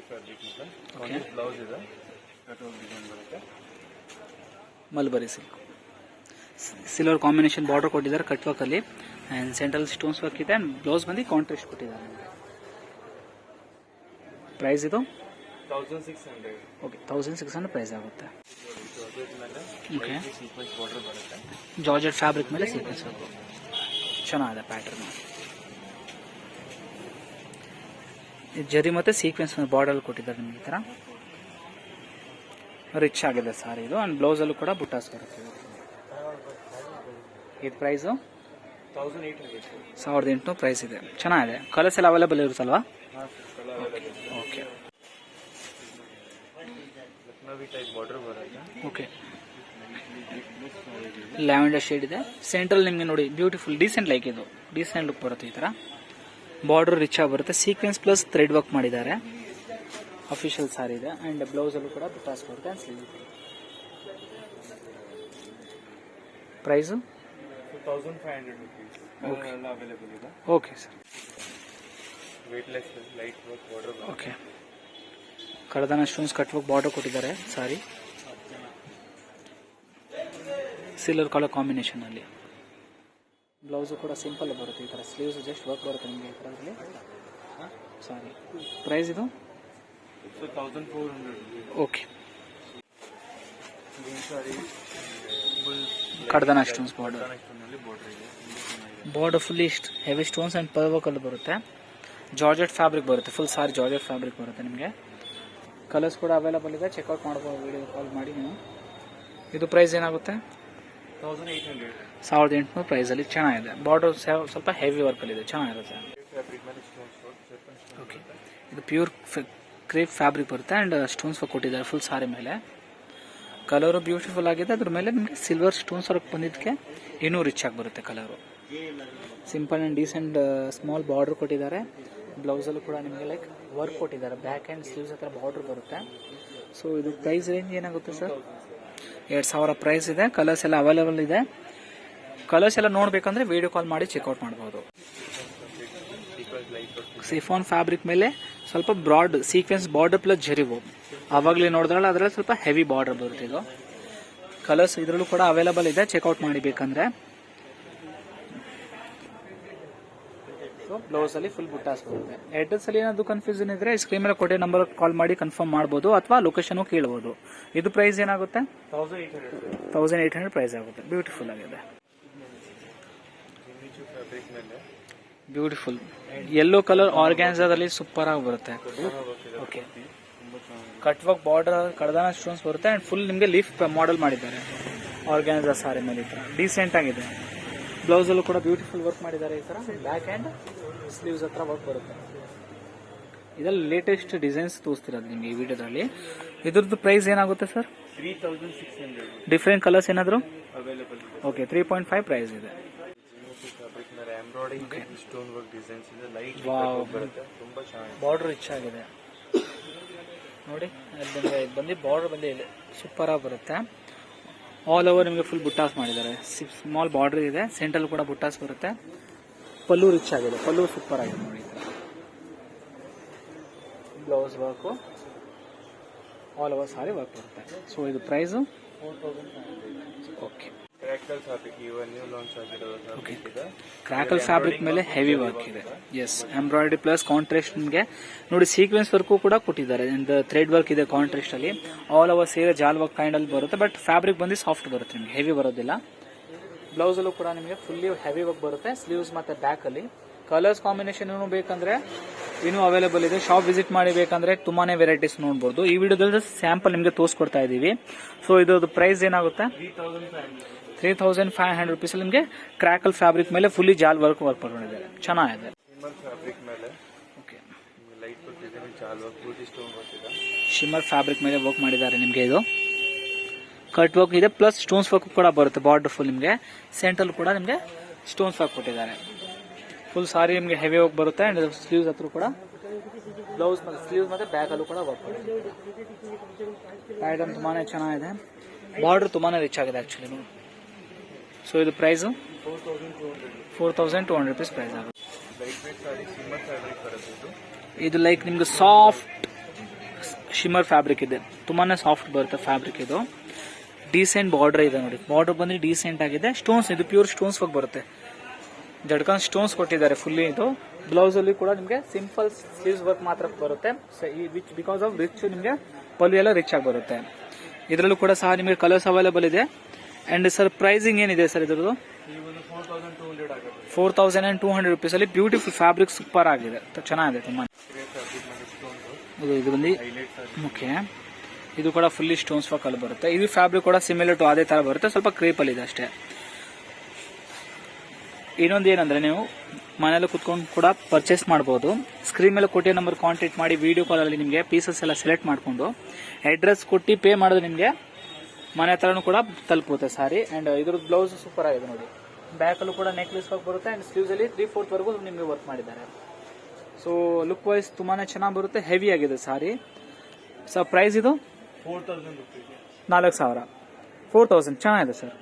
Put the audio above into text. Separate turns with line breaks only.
Fabric ಇದೆ, blouse ಇದೆ, ಕಟ್ವರ್ಕ್ design ಬರುತ್ತೆ.
Mulberry silk silver combination border ಕೊಟ್ಟಿದ್ದಾರೆ ಕಟ್ ವರ್ಕ್ ಅಲ್ಲಿ ಅಂಡ್ ಸೆಂಟ್ರಲ್ ಸ್ಟೋನ್ಸ್ ವರ್ಕ್ ಇದೆ ಅಂಡ್ ಬ್ಲೌಸ್ ಬಂದು ಕಾಂಟ್ರಾಸ್ಟ್ ಕೊಟ್ಟಿದ್ದಾರೆ. ಪ್ರೈಸ್ ಇದು
1600.
ಓಕೆ 1600 ಪ್ರೈಸ್ ಆಗುತ್ತೆ. ಓಕೆ
ಸೀಕ್ವೆನ್ಸ್ ಬಾರ್ಡರ್ ಬರುತ್ತೆ,
ಜಾರ್ಜೆಟ್ ಫ್ಯಾಬ್ರಿಕ್ ಮೇಲೆ ಸೀಕ್ವೆನ್ಸ್ ವರ್ಕ್ ಚೆನ್ನಾಗಿದೆ ಪ್ಯಾಟರ್ನ್. ಜರಿ ಮತ್ತೆ ಸೀಕ್ವೆನ್ಸ್ ಬಾರ್ಡರ್ ಕೊಟ್ಟಿದ್ದಾರೆ ನಿಮ್ಗೆ. ಈ ಥರ ರಿಚ್ ಆಗಿದೆ ಸಾರಿ ಇದು ಅಂಡ್ ಬ್ಲೌಸ್ ಅಲ್ಲೂ ಕೂಡ ಬುಟ್ಟಾಸ್ ಬರುತ್ತೆ. ಇದು ಪ್ರೈಸು 1800 ಪ್ರೈಸ್ ಇದೆ. ಚೆನ್ನಾಗಿದೆ. ಕಲರ್ಸ್ ಎಲ್ಲ ಅವೈಲೇಬಲ್ ಇರುತ್ತಲ್ವಾ? ಓಕೆ ಓಕೆ ಲ್ಯಾವೆಂಡರ್ ಶೇಡ್ ಇದೆ. ಸೆಂಟ್ರಲ್ ನಿಮಗೆ ನೋಡಿ ಬ್ಯೂಟಿಫುಲ್ ಡೀಸೆಂಟ್ ಲೈಕ್ ಇದು ಡೀಸೆಂಟ್ ಲುಕ್ ಬರುತ್ತೆ. ಈ ಥರ ಬಾರ್ಡರ್ ರಿಚ್ ಆಗಿ ಬರುತ್ತೆ. ಸೀಕ್ವೆನ್ಸ್ ಪ್ಲಸ್ ಥ್ರೆಡ್ ವರ್ಕ್ ಮಾಡಿದ್ದಾರೆ. ಅಫಿಷಿಯಲ್ ಸಾರಿ ಇದೆ ಅಂಡ್ ಬ್ಲೌಸ್ ಅಲ್ಲೂ ಕೂಡ ಬುಟ್ಟಾಸ್ ಬರುತ್ತೆ ಅಂಡ್ ಸ್ಲೀವ್. Price
2500 rupees. ಎಲ್ಲ ಅವೈಲೇಬಲ್ ಇದೆ.
Okay sir.
Weightless light work border.
Okay ಕಡದಾನ ಸ್ಟೋನ್ಸ್ ಕಟ್ ವರ್ಕ್ ಬಾರ್ಡರ್ ಕೊಟ್ಟಿದ್ದಾರೆ ಸಾರಿ. ಸಿಲ್ವರ್ ಕಲರ್ ಕಾಂಬಿನೇಷನ್ ಅಲ್ಲಿ ಬ್ಲೌಸು ಕೂಡ ಸಿಂಪಲ್ ಬರುತ್ತೆ. ಈ ಥರ ಸ್ಲೀವ್ಸ್ ಜಸ್ಟ್ ವರ್ಕ್ ಬರುತ್ತೆ ನಿಮಗೆ ಈ ಥರದಲ್ಲಿ ಸಾರಿ. ಪ್ರೈಸ್ ಇದು
1400.
ಓಕೆ ಕಡದಾನ stones border fully heavy stones and per work ಅಲ್ಲಿ ಬರುತ್ತೆ. ಜಾರ್ಜೆಟ್ ಫ್ಯಾಬ್ರಿಕ್ ಬರುತ್ತೆ. ಫುಲ್ ಸಾರಿ ಜಾರ್ಜೆಟ್ ಫ್ಯಾಬ್ರಿಕ್ ಬರುತ್ತೆ ನಿಮಗೆ. ಕಲರ್ಸ್ ಕೂಡ ಅವೈಲೇಬಲ್ ಇದೆ. ಚೆಕ್ಔಟ್ ಮಾಡ್ಬೋದು ವಿಡಿಯೋ ಕಾಲ್ ಮಾಡಿ ನೀವು. ಇದು ಪ್ರೈಸ್ ಏನಾಗುತ್ತೆ? 1800 ಪ್ರೈಸಲ್ಲಿ ಚೆನ್ನಾಗಿದೆ. ಬಾರ್ಡರ್ ಸ್ವಲ್ಪ ಹೆವಿ ವರ್ಕಲ್ಲಿದೆ, ಚೆನ್ನಾಗಿರುತ್ತೆ. ಓಕೆ ಇದು ಪ್ಯೂರ್ ಕ್ರೇಪ್ ಫ್ಯಾಬ್ರಿಕ್ ಬರುತ್ತೆ ಆ್ಯಂಡ್ ಸ್ಟೋನ್ಸ್ ವರ್ಕ್ ಕೊಟ್ಟಿದ್ದಾರೆ ಫುಲ್ ಸಾರಿ ಮೇಲೆ. ಕಲರು ಬ್ಯೂಟಿಫುಲ್ ಆಗಿದೆ. ಅದ್ರ ಮೇಲೆ ನಿಮಗೆ ಸಿಲ್ವರ್ ಸ್ಟೋನ್ಸ್ ವರ್ಕ್ ಬಂದಿದ್ದಕ್ಕೆ ಇನ್ನೂ ರಿಚ್ ಆಗಿ ಬರುತ್ತೆ colour. Simple and decent small border ಕೊಟ್ಟಿದ್ದಾರೆ. ಬ್ಲೌಸಲ್ಲೂ ಕೂಡ ನಿಮಗೆ ಲೈಕ್ ವರ್ಕ್ ಕೊಟ್ಟಿದ್ದಾರೆ. ಬ್ಯಾಕ್ ಆ್ಯಂಡ್ ಸ್ಲೀವ್ಸ್ ಹತ್ರ ಬಾರ್ಡರ್ ಬರುತ್ತೆ. ಸೊ ಇದು ಪ್ರೈಸ್ ರೇಂಜ್ ಏನಾಗುತ್ತೆ ಸರ್? 2000 ಪ್ರೈಸ್ ಇದೆ. ಕಲರ್ಸ್ ಎಲ್ಲ ಅವೈಲೇಬಲ್ ಇದೆ. ಕಲರ್ಸ್ ಎಲ್ಲ ನೋಡಬೇಕಂದ್ರೆ ವಿಡಿಯೋ ಕಾಲ್ ಮಾಡಿ ಚೆಕ್ಔಟ್ ಮಾಡ್ಬೋದು. ಸಿಫಾನ್ ಫ್ಯಾಬ್ರಿಕ್ ಮೇಲೆ ಸ್ವಲ್ಪ ಬ್ರಾಡ್ ಸೀಕ್ವೆನ್ಸ್ ಬಾರ್ಡರ್ ಪ್ಲಸ್ ಜರಿವು ಆವಾಗಲೇ ನೋಡಿದ್ರಲ್ಲ ಅದರಲ್ಲಿ ಸ್ವಲ್ಪ ಹೆವಿ ಬಾರ್ಡರ್ ಬರುತ್ತೆ. ಇದು ಕಲರ್ಸ್ ಇದರಲ್ಲೂ ಕೂಡ ಅವೈಲೇಬಲ್ ಇದೆ. ಚೆಕ್ಔಟ್ ಮಾಡಿ ಬೇಕಂದ್ರೆ. ಬ್ಲೌಸ್ ಅಲ್ಲಿ ಫುಲ್ ಬುಟ್ಟಾಸ್ ಬರುತ್ತೆ. ಅಡ್ರೆಸ್ ಅಲ್ಲಿ ಏನಾದ್ರು ಕನ್ಫ್ಯೂಷನ್ ಇದ್ರೆ ಸ್ಕ್ರೀನ್ ಮೇಲೆ ಕೊಟ್ಟೆ ನಂಬರ್ ಕಾಲ್ ಮಾಡಿ ಕನ್ಫರ್ಮ್ ಮಾಡಬಹುದು ಅಥವಾ ಲೊಕೇಶನ್ ಕೇಳಬಹುದು. ಇದು ಪ್ರೈಸ್ ಏನಾಗುತ್ತೆ? 1800 ಪ್ರೈಸ್ ಆಗುತ್ತೆ. ಬ್ಯೂಟಿಫುಲ್ ಆಗಿದೆ. ಬ್ಯೂಟಿಫುಲ್ ಯೆಲ್ಲೋ ಕಲರ್ ಆರ್ಗ್ಯಾನ್ಸಾದಲ್ಲಿ ಸೂಪರ್ ಆಗಿ ಬರುತ್ತೆ. ಓಕೆ ಕಟ್ ವರ್ಕ್ ಬಾರ್ಡರ್ ಕಡದಾನ ಸ್ಟೋನ್ಸ್ ಬರುತ್ತೆ ಅಂಡ್ ಫುಲ್ ನಿಮಗೆ ಲೀಫ್ ಮಾಡೆಲ್ ಮಾಡಿದ್ದಾರೆ ಆರ್ಗ್ಯಾನ್ಸಾ ಸಾರಿ ಮೇಲೆ. ಈ ತರ ಡೀಸೆಂಟ್ ಆಗಿದೆ. ಬ್ಲೌಸ್ ಅಲ್ಲೂ ಕೂಡ ಬ್ಯೂಟಿಫುಲ್ ವರ್ಕ್ ಮಾಡಿದ್ದಾರೆ. ಈ ತರ ಬ್ಯಾಕ್ ಆ್ಯಂಡ್ ಸ್ಲೀವ್ಸ್ ಹತ್ರ ವರ್ಕ್ ಬರುತ್ತೆ. ಇದರಲ್ಲಿ ಲೇಟೆಸ್ಟ್ ಡಿಸೈನ್ಸ್ ತೋರಿಸ್ತಿರೋದು ನಿಮಗೆ ಈ ವಿಡಿಯೋದಲ್ಲಿ. ಇದ್ರದ್ದು ಪ್ರೈಸ್ ಏನಾಗುತ್ತೆ ಸರ್?
3600.
ಡಿಫ್ರೆಂಟ್ ಕಲರ್ಸ್ ಏನಾದ್ರು
ಅವೈಲೇಬಲ್.
ಓಕೆ 3.5 ಪ್ರೈಸ್ ಇದೆ.
ಸ್ಟೋನ್ ವರ್ಕ್ ಡಿಸೈನ್ಸ್ ಇದೆ. ಲೈಟ್ ಬರುತ್ತೆ. ತುಂಬಾ ಚೆನ್ನಾಗಿದೆ.
ಬಾರ್ಡರ್ ರಿಚ್ ಆಗಿದೆ ನೋಡಿ. ಬಂದು ಬಾರ್ಡರ್ ಬಂದು ಸೂಪರ್ ಆಗಿ ಬರುತ್ತೆ. ಆಲ್ ಓವರ್ ನಿಮಗೆ ಫುಲ್ ಬುಟ್ಟಾಸ್ ಮಾಡಿದ್ದಾರೆ. ಸ್ಮಾಲ್ ಬಾರ್ಡರ್ ಇದೆ. ಸೆಂಟ್ರಲ್ ಕೂಡ ಬುಟ್ಟಾಸ್ ಬರುತ್ತೆ. ಪಲ್ಲು ರಿಚ್ ಆಗಿದೆ. ಪಲ್ಲು ಸೂಪರ್ ಆಗಿದೆ ನೋಡಿ. ಬ್ಲೌಸ್ ವರ್ಕು ಆಲ್ ಓವರ್ ಸಾರಿ ವರ್ಕ್ ಬರುತ್ತೆ. ಸೊ ಇದು ಪ್ರೈಸು 4500. ಓಕೆ
ಕ್ರ್ಯಾಕಲ್ ಫ್ಯಾಬ್ರಿಕ್ ಇವನ್ ನ್ಯೂ ಲಾಂಚ್ ಆಗಿರೋದು.
ಓಕೆ ಕ್ರ್ಯಾಕಲ್ ಫ್ಯಾಬ್ರಿಕ್ ಮೇಲೆ ಹೆವಿ ವರ್ಕ್ ಇದೆ. ಎಸ್ ಎಂಬ್ರಾಯ್ಡರಿ ಪ್ಲಸ್ ಕಾಂಟ್ರಾಸ್ಟ್ ನಿಮಗೆ ನೋಡಿ ಸೀಕ್ವೆನ್ಸ್ ವರ್ಕು ಕೂಡ ಕೊಟ್ಟಿದ್ದಾರೆ. ಥ್ರೆಡ್ ವರ್ಕ್ ಇದೆ ಕಾಂಟ್ರಾಸ್ಟ್ ಅಲ್ಲಿ. ಆಲ್ ಓವರ್ ಸೇರಿ ಜಾಲ್ ವರ್ಕ್ ಕೈಂಡ್ ಅಲ್ಲಿ ಬರುತ್ತೆ. ಬಟ್ ಫ್ಯಾಬ್ರಿಕ್ ಬಂದು ಸಾಫ್ಟ್ ಬರುತ್ತೆ ನಿಮಗೆ, ಹೆವಿ ಬರೋದಿಲ್ಲ. ಬ್ಲೌಸ್ ಅಲ್ಲೂ ಕೂಡ ನಿಮಗೆ ಫುಲ್ಲಿ ಹೆವಿ ವರ್ಕ್ ಬರುತ್ತೆ. ಸ್ಲೀವ್ಸ್ ಮತ್ತೆ ಬ್ಯಾಕ್ ಅಲ್ಲಿ. ಕಲರ್ಸ್ ಕಾಂಬಿನೇಷನ್ ಬೇಕಂದ್ರೆ ಇನ್ನೂ ಅವೈಲೇಬಲ್ ಇದೆ. ಶಾಪ್ ವಿಸಿಟ್ ಮಾಡಿ ಬೇಕಂದ್ರೆ ತುಂಬಾನೇ ವೆರೈಟೀಸ್ ನೋಡಬಹುದು. ಈ ವಿಡಿಯೋದಲ್ಲಿ ಸ್ಯಾಂಪಲ್ ನಿಮಗೆ ತೋರಿಸ್ಕೊಡ್ತಾ ಇದೀವಿ. ಸೊ ಇದು ಪ್ರೈಸ್ ಏನಾಗುತ್ತೆ? 3500 ರುಪೀಸ್ ನಿಮಗೆ ಕ್ರ್ಯಾಕಲ್ ಫ್ಯಾಬ್ರಿಕ್ ಮೇಲೆ ಫುಲ್ಲಿ ಜಾಲ್ ವರ್ಕ್ ಬರ್ಕೊಂಡಿದ್ದಾರೆ. ಚೆನ್ನಾಗಿದೆ. ಓಕೆ ಶಿಮ್ಮರ್ ಫ್ಯಾಬ್ರಿಕ್ ಮೇಲೆ ವರ್ಕ್ ಮಾಡಿದ್ದಾರೆ ನಿಮಗೆ. ಇದು ಕಟ್ ವರ್ಕ್ ಇದೆ ಪ್ಲಸ್ ಸ್ಟೋನ್ಸ್ ವರ್ಕ್ ಕೂಡ ಬರುತ್ತೆ. ಬಾರ್ಡರ್ ಫುಲ್ ನಿಮಗೆ ಸೆಂಟ್ರಲ್ ಕೂಡ ನಿಮಗೆ ಸ್ಟೋನ್ಸ್ ವರ್ಕ್ ಕೊಟ್ಟಿದ್ದಾರೆ. ಫುಲ್ ಸಾರಿ ನಿಮಗೆ ಹೆವಿ ವರ್ಕ್ ಬರುತ್ತೆ ಅಂಡ್ ಸ್ಲೀವ್ಸ್ ಹತ್ರ ಕೂಡ ಬ್ಲೌಸ್ ಮತ್ತೆ ಸ್ಲೀವ್ಸ್ ಮತ್ತೆ ಬ್ಯಾಕ್ ಅಲ್ಲೂ ಕೂಡ ವರ್ಕ್ ಬರುತ್ತೆ. ಪ್ಯಾಟರ್ನ್ ತುಂಬಾನೇ ಚೆನ್ನಾಗಿದೆ. ಬಾರ್ಡರ್ ತುಂಬಾನೇ ರಿಚ್ ಆಗಿದೆ ಆಕ್ಚುಲಿ. ಸೊ ಇದು ಪ್ರೈಸು 4200 ರುಪೀಸ್ ಪ್ರೈಸ್ ಆಗುತ್ತೆ. ಇದು ಲೈಕ್ ನಿಮ್ಗೆ ಸಾಫ್ಟ್ ಶಿಮ್ಮರ್ ಫ್ಯಾಬ್ರಿಕ್ ಇದೆ, ತುಂಬಾನೇ ಸಾಫ್ಟ್ ಬರುತ್ತೆ ಫ್ಯಾಬ್ರಿಕ್ ಇದು. ಡೀಸೆಂಟ್ ಬಾರ್ಡರ್ ಇದೆ ನೋಡಿ, ಬಾರ್ಡರ್ ಬಂದು ಡೀಸೆಂಟ್ ಆಗಿದೆ. ಸ್ಟೋನ್ಸ್ ಇದು ಪ್ಯೂರ್ ಸ್ಟೋನ್ಸ್ ವರ್ಕ್ ಬರುತ್ತೆ, ಜಡ್ಕನ್ ಸ್ಟೋನ್ಸ್ ಕೊಟ್ಟಿದ್ದಾರೆ ಫುಲ್ಲಿ. ಇದು ಬ್ಲೌಸ್ ಅಲ್ಲಿ ಕೂಡ ನಿಮಗೆ ಸಿಂಪಲ್ ಸ್ಲೀವ್ಸ್ ವರ್ಕ್ ಮಾತ್ರ ಬರುತ್ತೆ, ವಿಚ್ ಬಿಕಾಸ್ ಆಫ್ ರಿಚ್ ನಿಮಗೆ ಪಲ್ಲು ಎಲ್ಲ ರಿಚ್ ಆಗಿ ಬರುತ್ತೆ. ಇದರಲ್ಲೂ ಕೂಡ ಸಹ ನಿಮಗೆ ಕಲರ್ಸ್ ಅವೈಲೇಬಲ್ ಇದೆ. ಅಂಡ್ ಸರ್ ಪ್ರೈಸಿಂಗ್ ಏನಿದೆ ಸರ್ ಇದ್ರದ್ದು?
4200 ಆಗುತ್ತೆ.
4200 rupees ಅಲ್ಲಿ ಬ್ಯೂಟಿಫುಲ್ ಫ್ಯಾಬ್ರಿಕ್ ಸೂಪರ್ ಆಗಿದೆ, ಚೆನ್ನಾಗಿದೆ ತುಂಬಾ. ಇದು ಬಂದು ಓಕೆ, ಇದು ಕೂಡ ಫುಲ್ಲಿ ಸ್ಟೋನ್ಸ್ ವರ್ಕ್ ಅಲ್ಲಿ ಬರುತ್ತೆ. ಇದು ಫ್ಯಾಬ್ರಿಕ್ ಕೂಡ ಸಿಮಿಲರ್ ಟು ಅದೇ ತರ ಬರುತ್ತೆ, ಸ್ವಲ್ಪ ಕ್ರೇಪ್ ಅಲ್ಲಿ ಇದೆ ಅಷ್ಟೇ. ಇನ್ನೊಂದು ಏನಂದ್ರೆ ನೀವು ಮನೆಯಲ್ಲೂ ಕುತ್ಕೊಂಡು ಕೂಡ ಪರ್ಚೇಸ್ ಮಾಡಬಹುದು. ಸ್ಕ್ರೀನ್ ಮೇಲೆ ಕೊಟ್ಟಿರೋ ನಂಬರ್ ಕಾಂಟ್ಯಾಕ್ಟ್ ಮಾಡಿ ವಿಡಿಯೋ ಕಾಲ್ ಅಲ್ಲಿ ನಿಮಗೆ ಪೀಸಸ್ ಎಲ್ಲ ಸೆಲೆಕ್ಟ್ ಮಾಡ್ಕೊಂಡು ಅಡ್ರೆಸ್ ಕೊಟ್ಟು ಪೇ ಮಾಡೋದು ನಿಮಗೆ ಮನೆ ಹತ್ರನೂ ಕೂಡ ತಲುಪುತ್ತೆ ಸಾರಿ. ಅಂಡ್ ಇದ್ರ ಬ್ಲೌಸ್ ಸೂಪರ್ ಆಗಿದೆ ನೋಡಿ, ಬ್ಯಾಕ್ ಅಲ್ಲೂ ಕೂಡ ನೆಕ್ಲೆಸ್ ವರ್ಕ್ ಬರುತ್ತೆ ಅಂಡ್ ಸ್ಲೀವ್ಸ್ ಅಲ್ಲಿ 3/4 ವರೆಗೂ ನಿಮಗೆ ವರ್ಕ್ ಮಾಡಿದ್ದಾರೆ. ಸೊ ಲುಕ್ ವೈಸ್ ತುಂಬಾನೇ ಚೆನ್ನಾಗಿ ಬರುತ್ತೆ, ಹೆವಿ ಆಗಿದೆ ಸಾರಿ. ಸೊ ಪ್ರೈಸ್ ಇದು
4000 ರೂಪಾಯಿ.
4000, 4000 ಚೆನ್ನಾಗಿದೆ ಸರ್.